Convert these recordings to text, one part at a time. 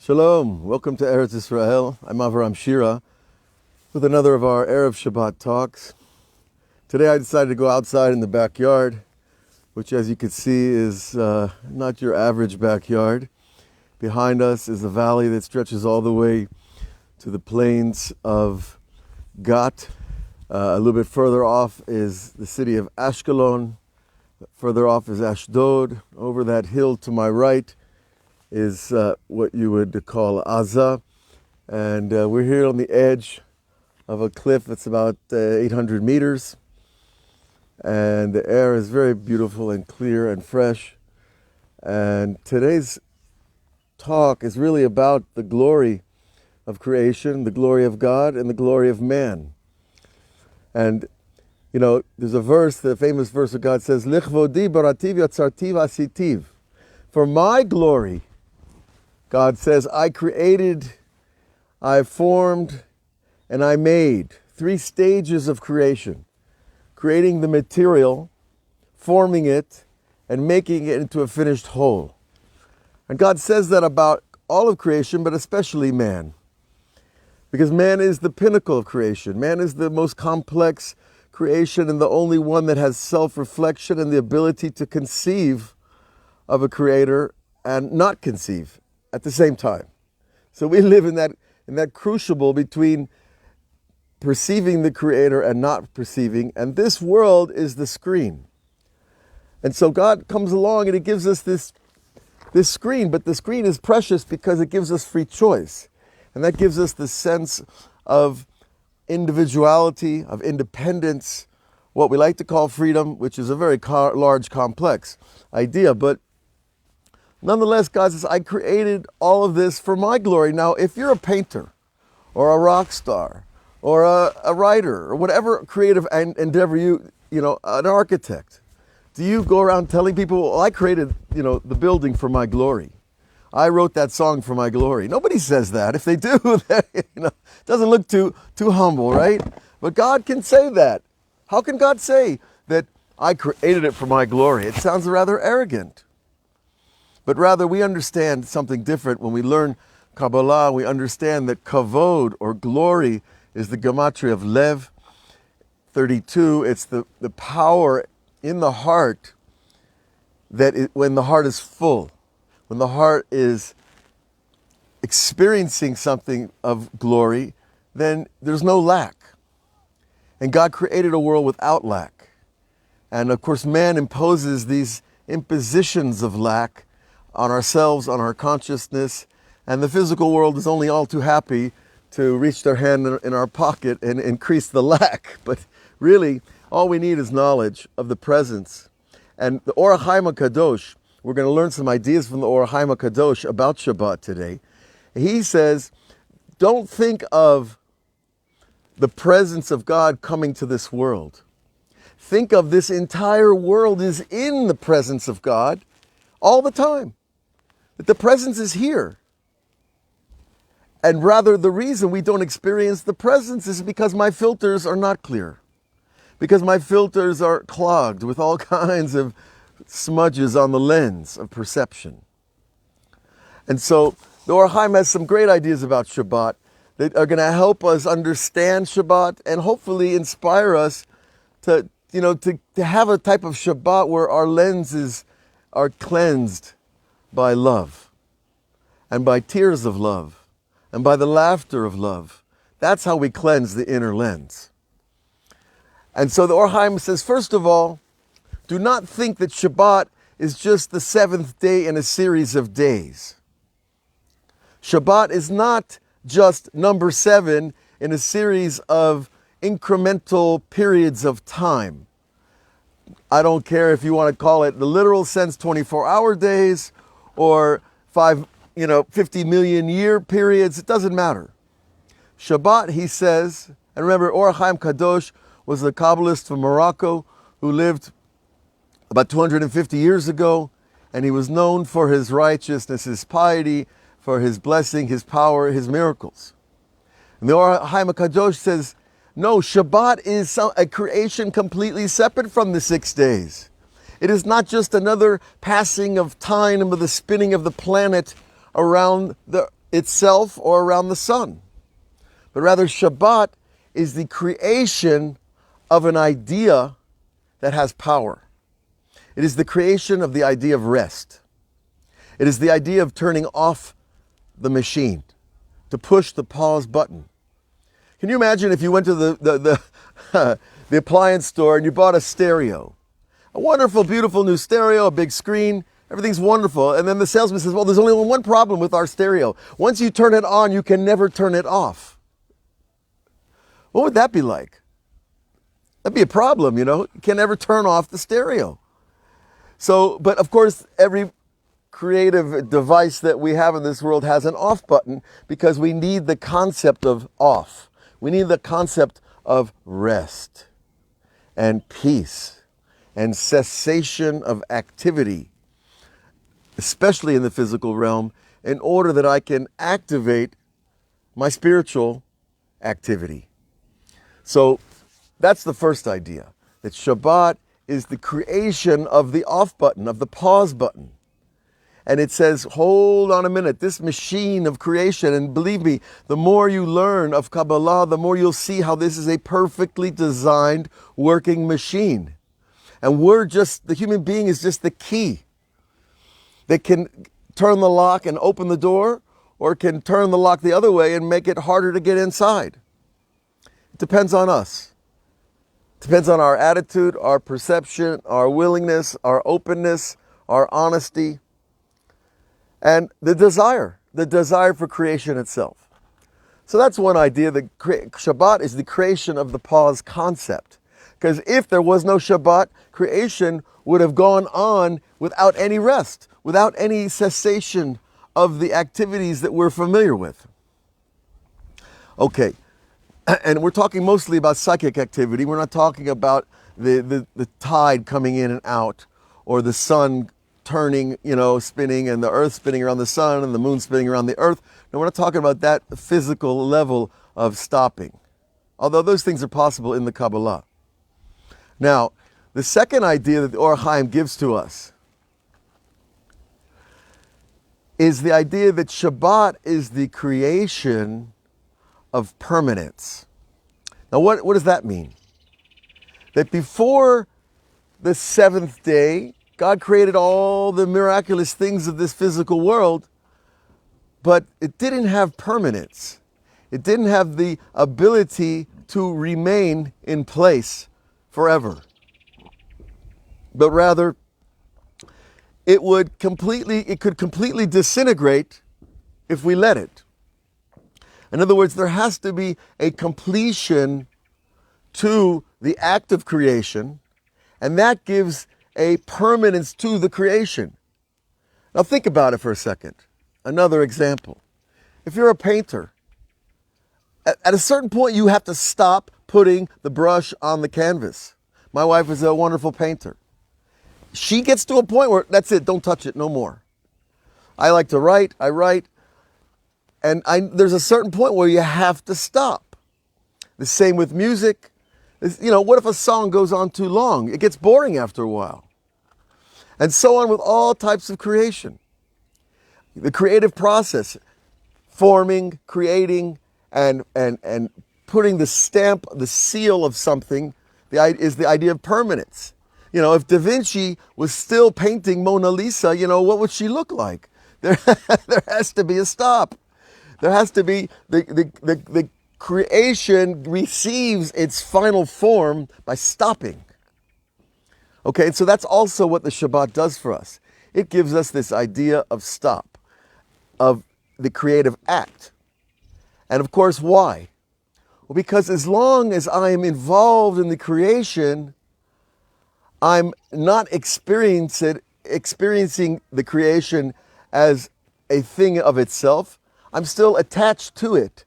Shalom, welcome to Eretz Israel. I'm R Shira with another of our Erev Shabbat talks. Today I decided to go outside in the backyard, which as you can see is not your average backyard. Behind us is a valley that stretches all the way to the plains of Gat. A little bit further off is the city of Ashkelon. Further off is Ashdod. Over that hill to my right is what you would call Aza. And we're here on the edge of a cliff that's about 800 meters. And the air is very beautiful and clear and fresh. And today's talk is really about the glory of creation, the glory of God, and the glory of man. And, you know, there's a verse, the famous verse of God says, Lichvodi barativ yatzartiv asitiv. For my glory, God says, I created, I formed, and I made. 3 stages of creation. Creating the material, forming it, and making it into a finished whole. And God says that about all of creation, but especially man. Because man is the pinnacle of creation. Man is the most complex creation and the only one that has self-reflection and the ability to conceive of a creator and not conceive at the same time. So we live in that crucible between perceiving the creator and not perceiving, and this world is the screen. And so God comes along and he gives us this screen, but the screen is precious because it gives us free choice. And that gives us the sense of individuality, of independence, what we like to call freedom, which is a very large, complex idea. But nonetheless, God says, I created all of this for my glory. Now, if you're a painter or a rock star or a writer or whatever creative endeavor you know, an architect, do you go around telling people, well, I created, you know, the building for my glory. I wrote that song for my glory. Nobody says that. If they do, you know, it doesn't look too humble, right? But God can say that. How can God say that I created it for my glory? It sounds rather arrogant. But rather, we understand something different. When we learn Kabbalah, we understand that kavod, or glory, is the gematria of Lev, 32. It's the power in the heart when the heart is full, when the heart is experiencing something of glory, then there's no lack. And God created a world without lack. And of course, man imposes these impositions of lack on ourselves, on our consciousness, and the physical world is only all too happy to reach their hand in our pocket and increase the lack. But really, all we need is knowledge of the presence. And the Ohr HaChaim Kadosh, we're going to learn some ideas from the Ohr HaChaim Kadosh about Shabbat today. He says, don't think of the presence of God coming to this world. Think of this entire world is in the presence of God all the time. That the presence is here. And rather, the reason we don't experience the presence is because my filters are not clear. Because my filters are clogged with all kinds of smudges on the lens of perception. And so, the Ohr HaChaim has some great ideas about Shabbat that are going to help us understand Shabbat and hopefully inspire us to have a type of Shabbat where our lenses are cleansed by love, and by tears of love, and by the laughter of love. That's how we cleanse the inner lens. And so the Ohr HaChaim says, first of all, do not think that Shabbat is just the 7th day in a series of days. Shabbat is not just number 7 in a series of incremental periods of time. I don't care if you want to call it the literal sense 24-hour days or 50 million year periods. It doesn't matter. Shabbat, he says, and remember, Ohr HaChaim Kadosh was a Kabbalist from Morocco who lived about 250 years ago, and he was known for his righteousness, his piety, for his blessing, his power, his miracles. And the Ohr HaChaim Kadosh says, no, Shabbat is a creation completely separate from the 6 days. It is not just another passing of time of the spinning of the planet around the itself or around the sun, but rather Shabbat is the creation of an idea that has power. It is the creation of the idea of rest. It is the idea of turning off the machine, to push the pause button. Can you imagine if you went to the appliance store and you bought a stereo? A wonderful, beautiful new stereo, a big screen, everything's wonderful. And then the salesman says, well, there's only one problem with our stereo. Once you turn it on, you can never turn it off. What would that be like? That'd be a problem, you know? You can never turn off the stereo. So, but of course, every creative device that we have in this world has an off button because we need the concept of off. We need the concept of rest and peace and cessation of activity, especially in the physical realm, in order that I can activate my spiritual activity. So that's the first idea, that Shabbat is the creation of the off button, of the pause button. And it says, hold on a minute, this machine of creation, and believe me, the more you learn of Kabbalah, the more you'll see how this is a perfectly designed working machine. And the human being is just the key that can turn the lock and open the door, or can turn the lock the other way and make it harder to get inside. It depends on us. It depends on our attitude, our perception, our willingness, our openness, our honesty, and the desire for creation itself. So that's one idea, that Shabbat is the creation of the pause concept. Because if there was no Shabbat, creation would have gone on without any rest, without any cessation of the activities that we're familiar with. Okay, and we're talking mostly about psychic activity. We're not talking about the tide coming in and out, or the sun turning, spinning, and the earth spinning around the sun and the moon spinning around the earth. No, we're not talking about that physical level of stopping, although those things are possible in the Kabbalah. Now, the second idea that the Ohr HaChaim gives to us is the idea that Shabbat is the creation of permanence. Now, what does that mean? That before the seventh day, God created all the miraculous things of this physical world, but it didn't have permanence. It didn't have the ability to remain in place forever. But rather, it could completely disintegrate if we let it. In other words, there has to be a completion to the act of creation, and that gives a permanence to the creation. Now think about it for a second. Another example. If you're a painter, at a certain point you have to stop putting the brush on the canvas. My wife is a wonderful painter. She gets to a point where that's it, don't touch it, no more. I like to write, I write, and there's a certain point where you have to stop. The same with music. What if a song goes on too long? It gets boring after a while. And so on with all types of creation. The creative process, forming, creating, and putting the stamp, the seal of something, is the idea of permanence. If Da Vinci was still painting Mona Lisa, what would she look like? There has to be a stop. There has to be, the creation receives its final form by stopping. Okay, and so that's also what the Shabbat does for us. It gives us this idea of stop, of the creative act. And of course, why? Well, because as long as I am involved in the creation, I'm not experiencing the creation as a thing of itself. I'm still attached to it.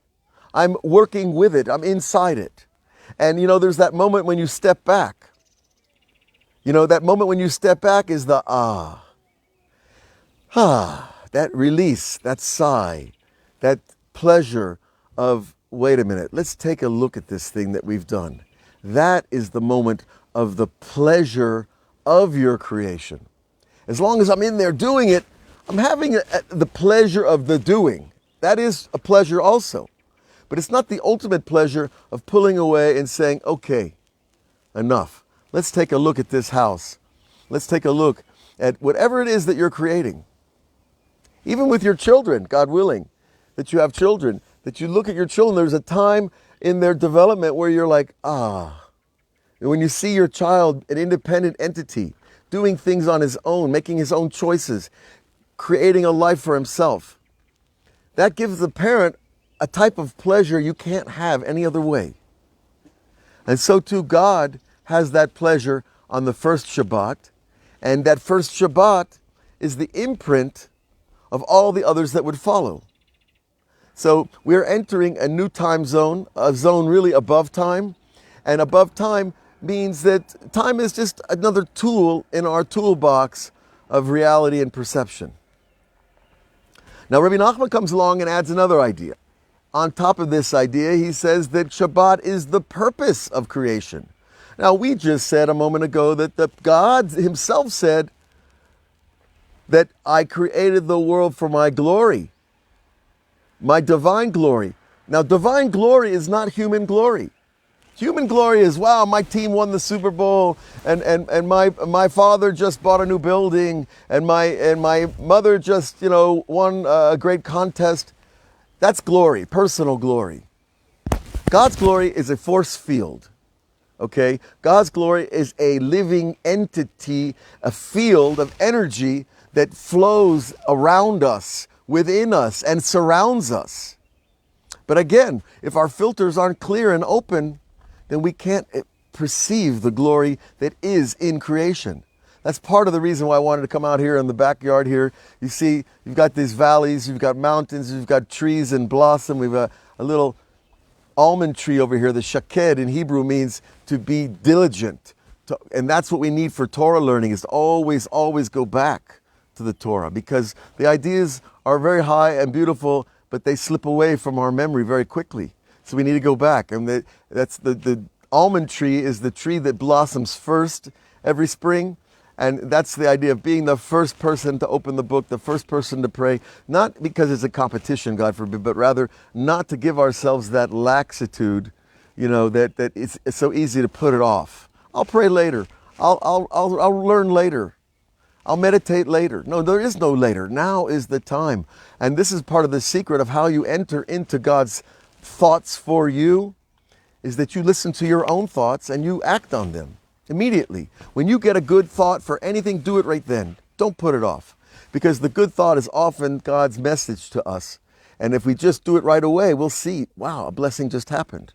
I'm working with it. I'm inside it. And there's that moment when you step back. That moment when you step back is the that release, that sigh, that pleasure of, wait a minute, let's take a look at this thing that we've done. That is the moment of the pleasure of your creation. As long as I'm in there doing it, I'm having the pleasure of the doing. that is a pleasure also. But it's not the ultimate pleasure of pulling away and saying, okay, enough. Let's take a look at this house. Let's take a look at whatever it is that you're creating. Even with your children, God willing, that you have children, that you look at your children, there's a time in their development where you're like, ah. And when you see your child, an independent entity, doing things on his own, making his own choices, creating a life for himself, that gives the parent a type of pleasure you can't have any other way. And so too, God has that pleasure on the first Shabbat, and that first Shabbat is the imprint of all the others that would follow. So we're entering a new time zone, a zone really above time, and above time means that time is just another tool in our toolbox of reality and perception. Now Rabbi Nachman comes along and adds another idea. On top of this idea, he says that Shabbat is the purpose of creation. Now we just said a moment ago that God himself said that I created the world for my glory, my divine glory. Now divine glory is not human glory. Human glory is, wow, my team won the Super Bowl, and my father just bought a new building, and my mother just, won a great contest. That's glory, personal glory. God's glory is a force field, okay? God's glory is a living entity, a field of energy that flows around us, within us, and surrounds us. But again, if our filters aren't clear and open, then we can't perceive the glory that is in creation. That's part of the reason why I wanted to come out here in the backyard here. You see, you've got these valleys, you've got mountains, you've got trees in blossom. We've got a little almond tree over here. The shaked in Hebrew means to be diligent. And that's what we need for Torah learning, is to always go back to the Torah, because the ideas are very high and beautiful, but they slip away from our memory very quickly. So we need to go back. And that's the almond tree is the tree that blossoms first every spring. And that's the idea of being the first person to open the book, the first person to pray, not because it's a competition, God forbid, but rather not to give ourselves that laxitude, that it's so easy to put it off. I'll pray later. I'll learn later. I'll meditate later. No, there is no later. Now is the time. And this is part of the secret of how you enter into God's thoughts for you, is that you listen to your own thoughts and you act on them immediately. When you get a good thought for anything, do it right then. Don't put it off, because the good thought is often God's message to us. And if we just do it right away, we'll see, wow, a blessing just happened.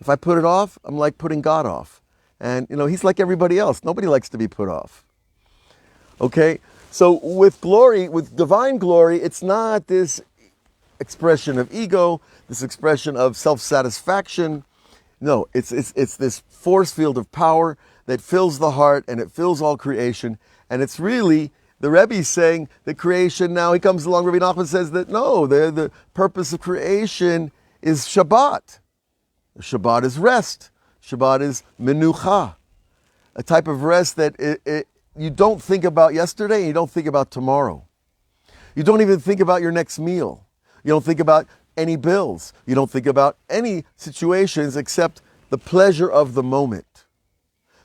If I put it off, I'm like putting God off. And he's like everybody else. Nobody likes to be put off. Okay? So with glory, with divine glory, it's not this expression of ego, this expression of self-satisfaction. No, it's this force field of power that fills the heart, and it fills all creation. And it's really, the Rebbe is saying that creation, now he comes along, Rabbi Nachman says that no, the purpose of creation is Shabbat. Shabbat is rest. Shabbat is menucha, a type of rest that you don't think about yesterday, and you don't think about tomorrow. You don't even think about your next meal. You don't think about any bills. You don't think about any situations except the pleasure of the moment.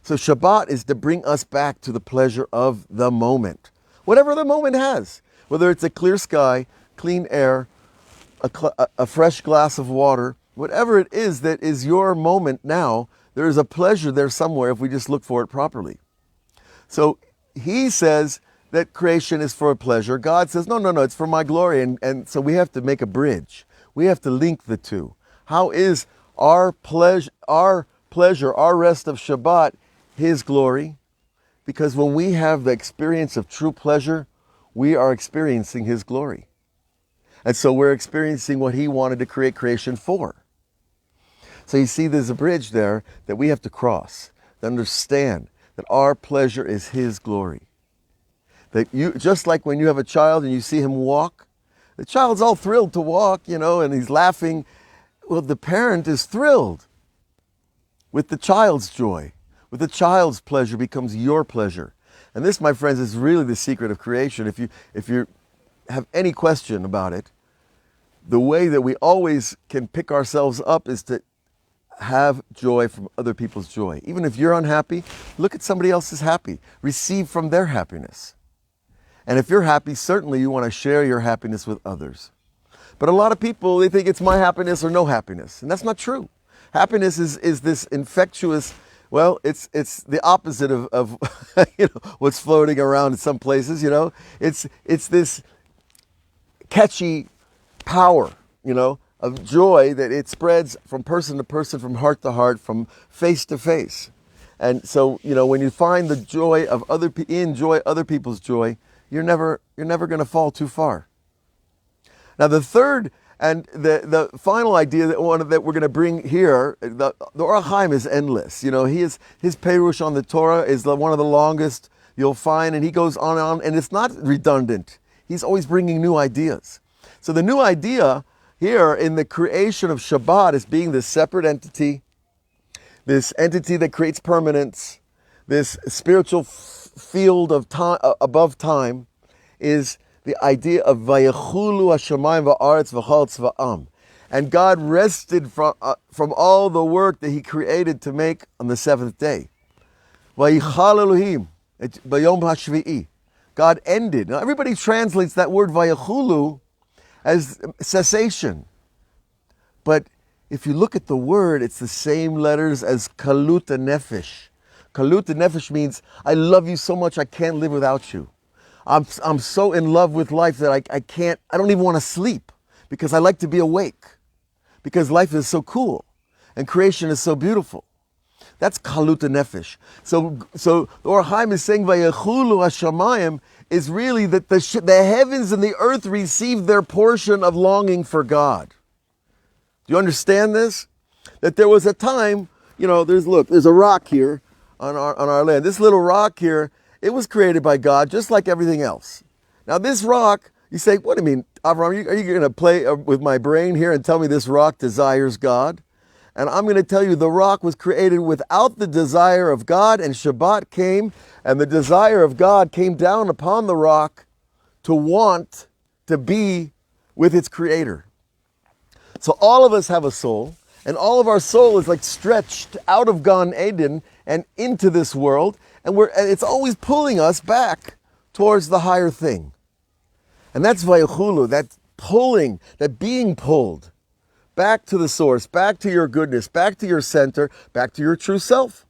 So Shabbat is to bring us back to the pleasure of the moment. Whatever the moment has, whether it's a clear sky, clean air, a fresh glass of water, whatever it is that is your moment now, there is a pleasure there somewhere if we just look for it properly. So he says that creation is for a pleasure. God says, no, it's for my glory. And so we have to make a bridge. We have to link the two. How is our pleasure, our rest of Shabbat, his glory? Because when we have the experience of true pleasure, we are experiencing his glory. And so we're experiencing what he wanted to create creation for. So you see there's a bridge there that we have to cross, to understand that our pleasure is his glory. That you, just like when you have a child and you see him walk, the child's all thrilled to walk, and he's laughing. Well, the parent is thrilled with the child's joy, with the child's pleasure becomes your pleasure. And this, my friends, is really the secret of creation. If you have any question about it, the way that we always can pick ourselves up is to have joy from other people's joy. Even if you're unhappy, look at somebody else's happy. Receive from their happiness. And if you're happy, certainly you want to share your happiness with others. But a lot of people, they think it's my happiness or no happiness. And that's not true. Happiness is this infectious, well, it's the opposite of what's floating around in some places, It's this catchy power, of joy that it spreads from person to person, from heart to heart, from face to face. And so, when you find the joy of enjoy other people's joy, you're never going to fall too far. Now, the third and the final idea that we're going to bring here, the Ohr HaChaim is endless. His Perush on the Torah is one of the longest you'll find, and he goes on, and it's not redundant. He's always bringing new ideas. So the new idea here in the creation of Shabbat is being this separate entity, this entity that creates permanence, this spiritual field of time above time, is the idea of Vayechulu Hashamayim va'aretz v'chol tzva'am. And God rested from all the work that He created to make on the seventh day. Vayichal Elohim b'yom hashvi'i. God ended. Now everybody translates that word Vayechulu as cessation. But if you look at the word, it's the same letters as Kalut Nefesh. Kalut Nefesh means, I love you so much I can't live without you. I'm so in love with life that I don't even want to sleep because I like to be awake because life is so cool and creation is so beautiful. That's Kalut Nefesh. So the Ohr HaChaim is saying Vayechulu Hashamayim is really that the heavens and the earth received their portion of longing for God. Do you understand this? That there was a time, there's a rock here on our land. This little rock here, it was created by God just like everything else. Now this rock, you say, what do you mean, Avraham, are you going to play with my brain here and tell me this rock desires God? And I'm going to tell you the rock was created without the desire of God, and Shabbat came, and the desire of God came down upon the rock to want to be with its creator. So all of us have a soul, and all of our soul is like stretched out of Gan Eden and into this world, and it's always pulling us back towards the higher thing. And that's Vayechulu, that pulling, that being pulled back to the source, back to your goodness, back to your center, back to your true self.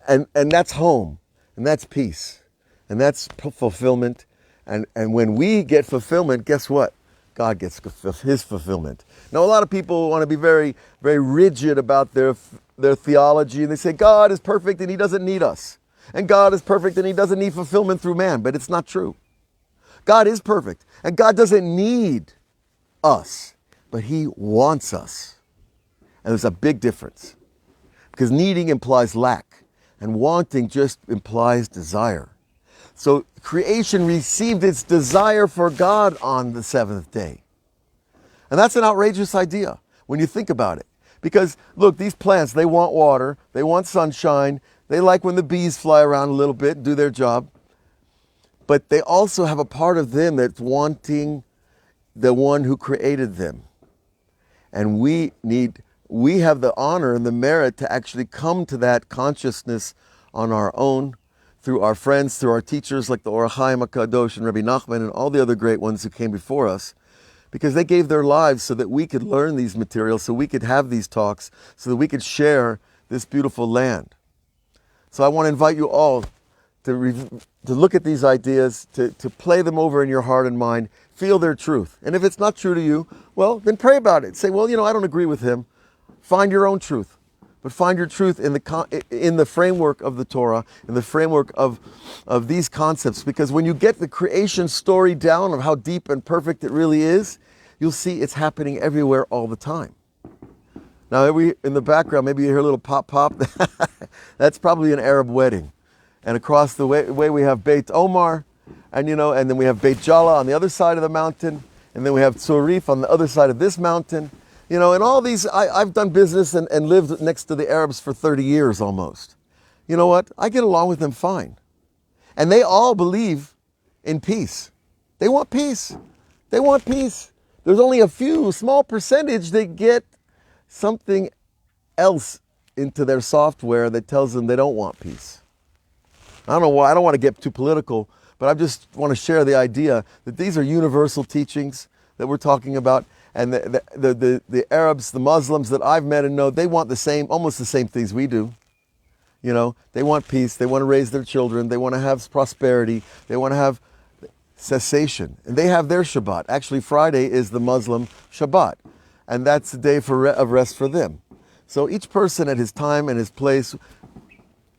And that's home, and that's peace, and that's fulfillment. And when we get fulfillment, guess what? God gets His fulfillment. Now, a lot of people want to be very, very rigid about their theology, and they say God is perfect and He doesn't need us. And God is perfect and He doesn't need fulfillment through man, but it's not true. God is perfect, and God doesn't need us, but He wants us. And there's a big difference, because needing implies lack, and wanting just implies desire. So creation received its desire for God on the seventh day. And that's an outrageous idea when you think about it. Because, look, these plants, they want water, they want sunshine, they like when the bees fly around a little bit, do their job. But they also have a part of them that's wanting the one who created them. And we have the honor and the merit to actually come to that consciousness on our own, through our friends, through our teachers like the Ohr HaChaim HaKadosh and Rabbi Nachman and all the other great ones who came before us, because they gave their lives so that we could learn these materials, so we could have these talks, so that we could share this beautiful land. So I want to invite you all to look at these ideas, to play them over in your heart and mind, feel their truth. And if it's not true to you, well, then pray about it. Say, well, I don't agree with him. Find your own truth. But find your truth in the framework of the Torah, in the framework of these concepts. Because when you get the creation story down of how deep and perfect it really is, you'll see it's happening everywhere all the time. Now, in the background, maybe you hear a little pop, pop. That's probably an Arab wedding. And across the way we have Beit Omar, and then we have Beit Jala on the other side of the mountain, and then we have Tzurif on the other side of this mountain. And all these, I've done business and lived next to the Arabs for 30 years almost. You know what? I get along with them fine. And they all believe in peace. They want peace. They want peace. there's only a few, small percentage that get something else into their software that tells them they don't want peace. I don't know why, I don't want to get too political, but I just want to share the idea that these are universal teachings that we're talking about. And the Arabs, the Muslims that I've met and know, they want the same, almost the same things we do. You know, they want peace, they want to raise their children, they want to have prosperity, they want to have cessation. And they have their Shabbat. Actually, Friday is the Muslim Shabbat. And that's the day of rest for them. So each person at his time and his place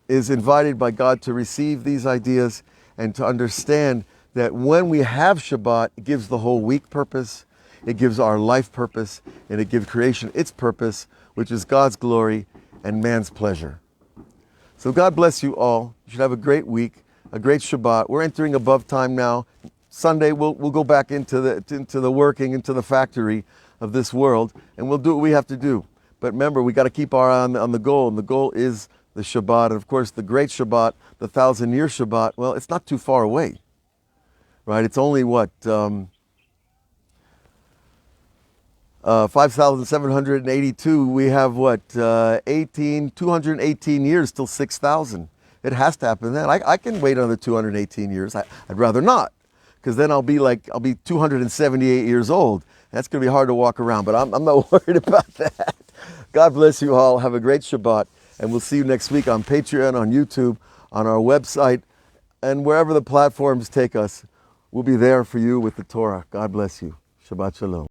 is invited by God to receive these ideas and to understand that when we have Shabbat, it gives the whole week purpose, it gives our life purpose, and it gives creation its purpose, which is God's glory and man's pleasure. So God bless you all. You should have a great week, a great Shabbat. We're entering above time now. Sunday we'll go back into the working, into the factory of this world, and we'll do what we have to do. But remember, we got to keep our eye on the goal, and the goal is the Shabbat. And of course, the great Shabbat, the 1,000-year Shabbat, well, it's not too far away, right? It's only what, 5,782. We have what, 218 years till 6,000. It has to happen then. I can wait another 218 years. I'd rather not, because then I'll be 278 years old. That's going to be hard to walk around, but I'm not worried about that. God bless you all. Have a great Shabbat, and we'll see you next week on Patreon, on YouTube, on our website, and wherever the platforms take us. We'll be there for you with the Torah. God bless you. Shabbat Shalom.